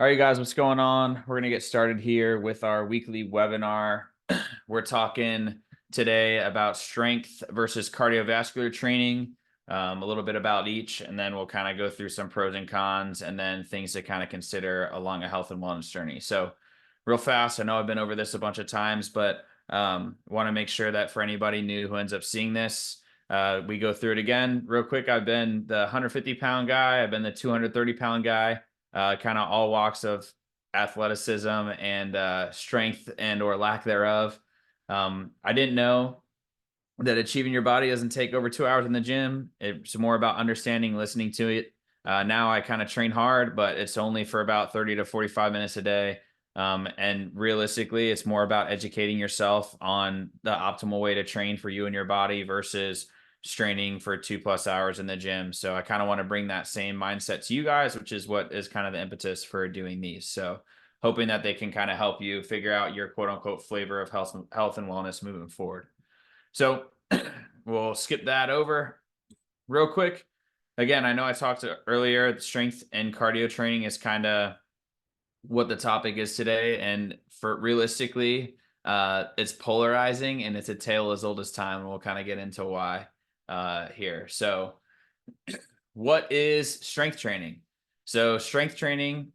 All right, guys, what's going on? We're going to get started here with our weekly webinar. We're talking today about strength versus cardiovascular training, a little bit about each, and then we'll kind of go through some pros and cons and then things to kind of consider along a health and wellness journey. So real fast, I know I've been over this a bunch of times, but want to make sure that for anybody new who ends up seeing this, we go through it again real quick. I've been the 150-pound guy. I've been the 230-pound guy. Kind of all walks of athleticism and strength and or lack thereof. I didn't know that achieving your body doesn't take over 2 hours in the gym. It's more about understanding, listening to it. Now I kind of train hard, but it's only for about 30 to 45 minutes a day. And realistically, it's more about educating yourself on the optimal way to train for you and your body versus straining for 2+ hours in the gym. So I kind of want to bring that same mindset to you guys, which is what is kind of the impetus for doing these. So hoping that they can kind of help you figure out your quote unquote flavor of health and wellness moving forward. So we'll skip that over real quick. Again, I know I talked earlier, strength and cardio training is kind of what the topic is today. And for realistically, it's polarizing and it's a tale as old as time. And we'll kind of get into why here. So what is strength training? So strength training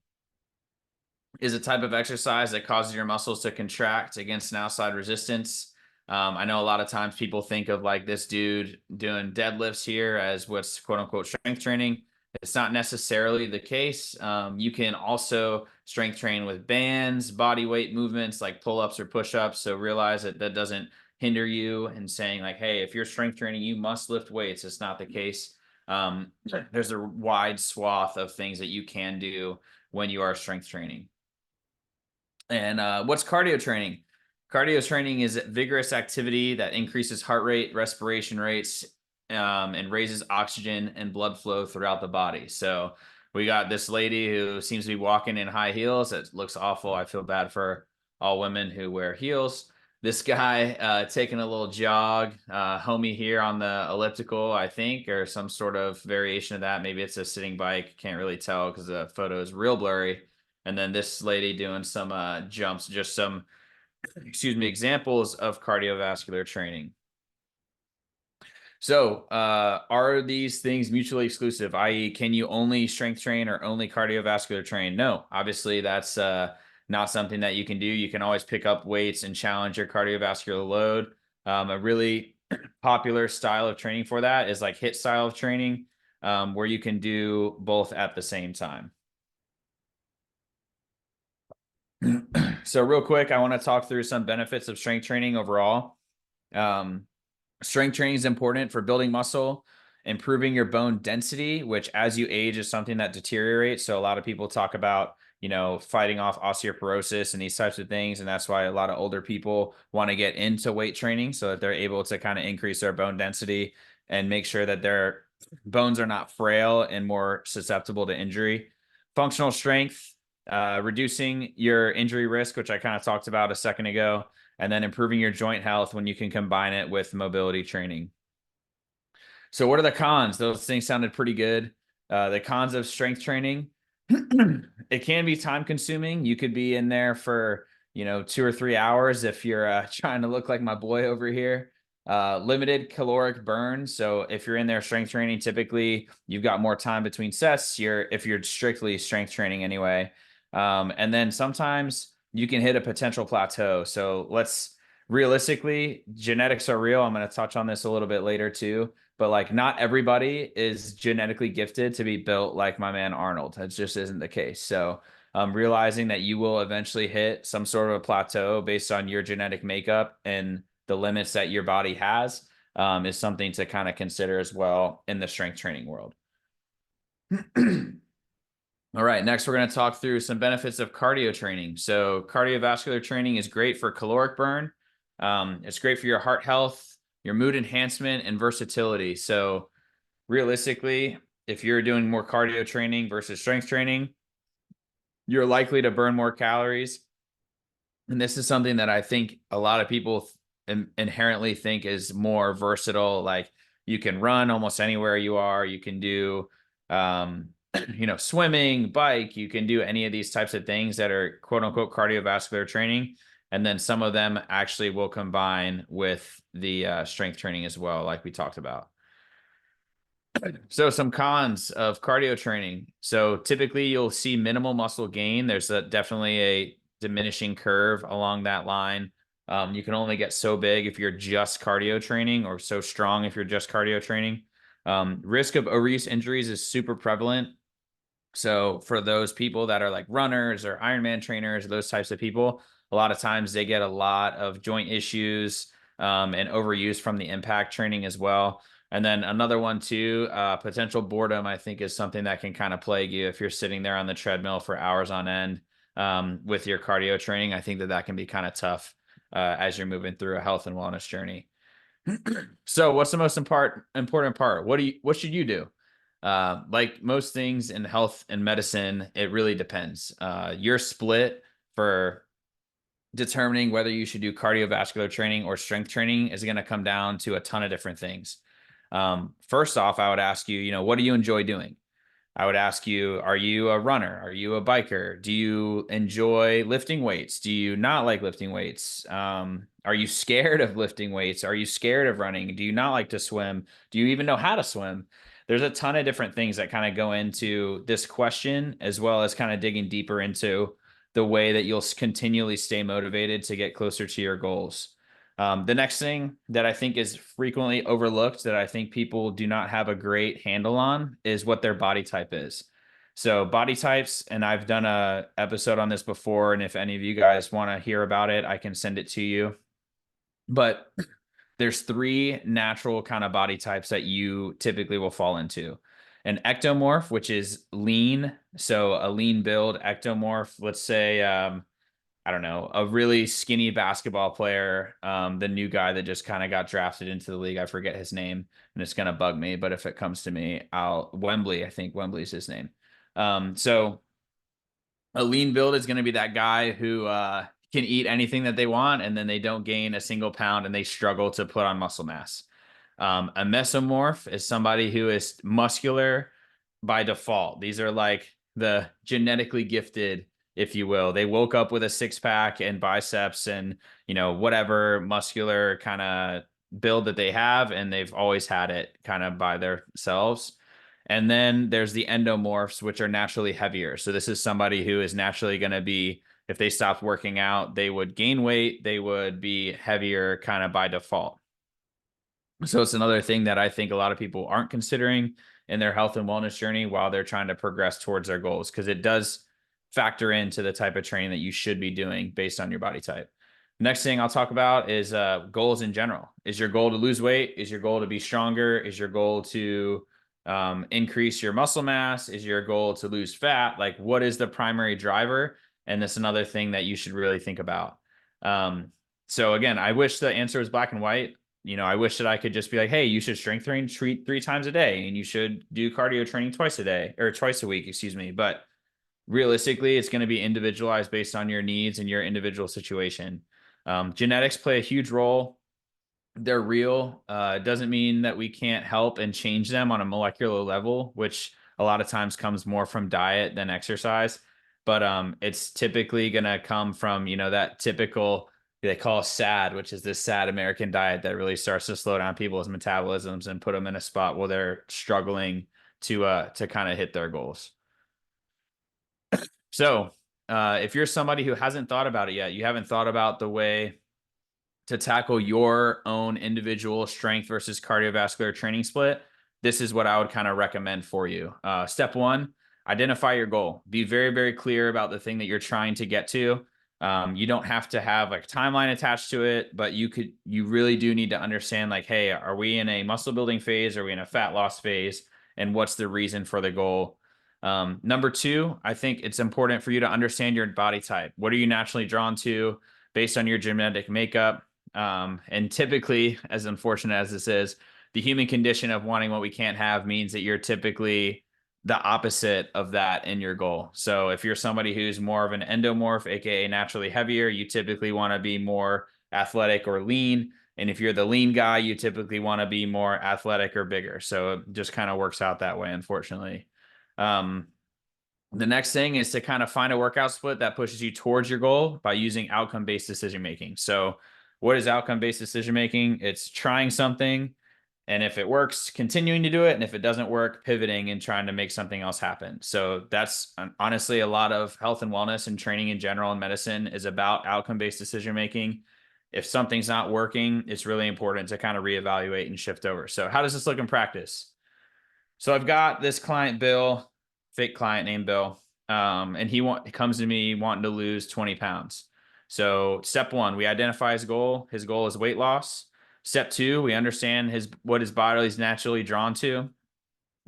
is a type of exercise that causes your muscles to contract against an outside resistance. I know a lot of times people think of like this dude doing deadlifts here as what's quote unquote strength training. It's not necessarily the case. You can also strength train with bands, body weight movements like pull-ups or push-ups. So realize that that doesn't hinder you and saying like, hey, if you're strength training, you must lift weights. It's not the case. There's a wide swath of things that you can do when you are strength training. And what's cardio training? Cardio training is vigorous activity that increases heart rate, respiration rates, and raises oxygen and blood flow throughout the body. So we got this lady who seems to be walking in high heels. It looks awful. I feel bad for all women who wear heels. This guy taking a little jog, homie here on the elliptical, I think, or some sort of variation of that. Maybe it's a sitting bike. Can't really tell because the photo is real blurry. And then this lady doing some jumps, just some, examples of cardiovascular training. So are these things mutually exclusive, i.e. can you only strength train or only cardiovascular train? No, obviously that's not something that you can do. You can always pick up weights and challenge your cardiovascular load. A really popular style of training for that is like HIIT style of training, where you can do both at the same time. So real quick, I want to talk through some benefits of strength training overall. Strength training is important for building muscle, improving your bone density, which as you age is something that deteriorates. So a lot of people talk about, fighting off osteoporosis and these types of things. And that's why a lot of older people want to get into weight training so that they're able to kind of increase their bone density and make sure that their bones are not frail and more susceptible to injury. Functional strength, reducing your injury risk, which I kind of talked about a second ago, and then improving your joint health when you can combine it with mobility training. So what are the cons? Those things sounded pretty good. The cons of strength training, it can be time consuming. You could be in there for, 2 or 3 hours if you're trying to look like my boy over here. Limited caloric burn. So if you're in there strength training, typically you've got more time between sets. If you're strictly strength training anyway. And then sometimes you can hit a potential plateau. So realistically, genetics are real. I'm going to touch on this a little bit later too, but like not everybody is genetically gifted to be built like my man Arnold. That just isn't the case. So realizing that you will eventually hit some sort of a plateau based on your genetic makeup and the limits that your body has is something to kind of consider as well in the strength training world. All right, next we're going to talk through some benefits of cardio training. So cardiovascular training is great for caloric burn. It's great for your heart health, your mood enhancement, and versatility. So realistically, if you're doing more cardio training versus strength training, you're likely to burn more calories. And this is something that I think a lot of people inherently think is more versatile. Like you can run almost anywhere you are. You can do swimming, bike. You can do any of these types of things that are quote unquote cardiovascular training. And then some of them actually will combine with the strength training as well, like we talked about. So some cons of cardio training. So typically you'll see minimal muscle gain. There's definitely a diminishing curve along that line. You can only get so big if you're just cardio training, or so strong if you're just cardio training. Risk of overuse injuries is super prevalent. So for those people that are like runners or Ironman trainers, those types of people, a lot of times they get a lot of joint issues and overuse from the impact training as well. And then another one too, potential boredom, I think, is something that can kind of plague you if you're sitting there on the treadmill for hours on end with your cardio training. I think that can be kind of tough as you're moving through a health and wellness journey. So what's the most important part? What should you do? Like most things in health and medicine, it really depends. Your split for determining whether you should do cardiovascular training or strength training is going to come down to a ton of different things. First off, I would ask you, what do you enjoy doing? I would ask you, are you a runner? Are you a biker? Do you enjoy lifting weights? Do you not like lifting weights? Are you scared of lifting weights? Are you scared of running? Do you not like to swim? Do you even know how to swim? There's a ton of different things that kind of go into this question, as well as kind of digging deeper into the way that you'll continually stay motivated to get closer to your goals. The next thing that I think is frequently overlooked, that I think people do not have a great handle on, is what their body type is. So body types, and I've done a episode on this before, and if any of you guys want to hear about it, I can send it to you. But there's three natural kind of body types that you typically will fall into. An ectomorph, which is lean. So a lean build ectomorph, let's say, I don't know, a really skinny basketball player, the new guy that just kind of got drafted into the league. I forget his name, and it's going to bug me, but if it comes to me, Wembley, I think Wembley's his name. So a lean build is going to be that guy who can eat anything that they want, and then they don't gain a single pound and they struggle to put on muscle mass. A mesomorph is somebody who is muscular by default. These are like the genetically gifted, if you will. They woke up with a six pack and biceps and, whatever muscular kind of build that they have, and they've always had it kind of by themselves. And then there's the endomorphs, which are naturally heavier. So this is somebody who is naturally going to be, if they stopped working out, they would gain weight, they would be heavier kind of by default. So it's another thing that I think a lot of people aren't considering in their health and wellness journey while they're trying to progress towards their goals, because it does factor into the type of training that you should be doing based on your body type. Next thing I'll talk about is goals in general. Is your goal to lose weight? Is your goal to be stronger? Is your goal to increase your muscle mass? Is your goal to lose fat? Like, what is the primary driver? And that's another thing that you should really think about. So again, I wish the answer was black and white. I wish that I could just be like, hey, you should strength train three times a day, and you should do cardio training twice a week, excuse me. But realistically, it's going to be individualized based on your needs and your individual situation. Genetics play a huge role. They're real. It doesn't mean that we can't help and change them on a molecular level, which a lot of times comes more from diet than exercise. But it's typically going to come from, that typical, they call SAD, which is this sad American diet that really starts to slow down people's metabolisms and put them in a spot where they're struggling to kind of hit their goals. So if you're somebody who hasn't thought about it yet, you haven't thought about the way to tackle your own individual strength versus cardiovascular training split, this is what I would kind of recommend for you. Step one, identify your goal. Be very, very clear about the thing that you're trying to get to. You don't have to have like a timeline attached to it, but you really do need to understand, like, hey, are we in a muscle building phase? Are we in a fat loss phase? And what's the reason for the goal? Number two, I think it's important for you to understand your body type. What are you naturally drawn to based on your genetic makeup? And typically, as unfortunate as this is, the human condition of wanting what we can't have means that you're typically the opposite of that in your goal. So if you're somebody who's more of an endomorph, aka naturally heavier, you typically want to be more athletic or lean. And if you're the lean guy, you typically want to be more athletic or bigger. So it just kind of works out that way, unfortunately. The next thing is to kind of find a workout split that pushes you towards your goal by using outcome-based decision making. So what is outcome-based decision making? It's trying something, and if it works, continuing to do it, and if it doesn't work, pivoting and trying to make something else happen. So that's honestly a lot of health and wellness and training in general and medicine is about outcome-based decision making. If something's not working, it's really important to kind of reevaluate and shift over. So how does this look in practice? So I've got this client, Bill, fake client named Bill, and he comes to me wanting to lose 20 pounds. So step one, we identify his goal. His goal is weight loss. Step two, we understand what his body is naturally drawn to.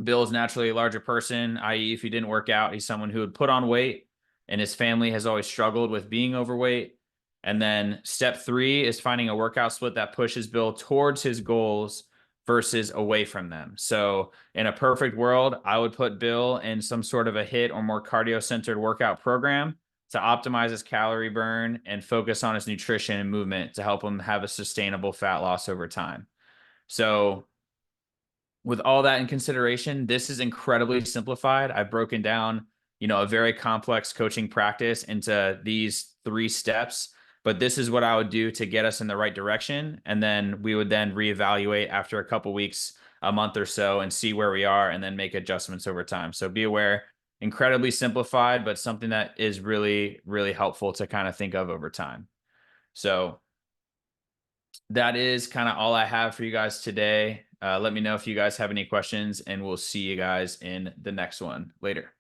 Bill is naturally a larger person, i.e., if he didn't work out, he's someone who would put on weight, and his family has always struggled with being overweight. And then step three is finding a workout split that pushes Bill towards his goals versus away from them. So in a perfect world, I would put Bill in some sort of a HIIT or more cardio-centered workout program to optimize his calorie burn and focus on his nutrition and movement to help him have a sustainable fat loss over time. So with all that in consideration, this is incredibly simplified. I've broken down, a very complex coaching practice into these 3 steps, but this is what I would do to get us in the right direction. And then we would then reevaluate after a couple weeks, a month or so, and see where we are and then make adjustments over time. So be aware, incredibly simplified, but something that is really, really helpful to kind of think of over time. So that is kind of all I have for you guys today. Let me know if you guys have any questions, and we'll see you guys in the next one later.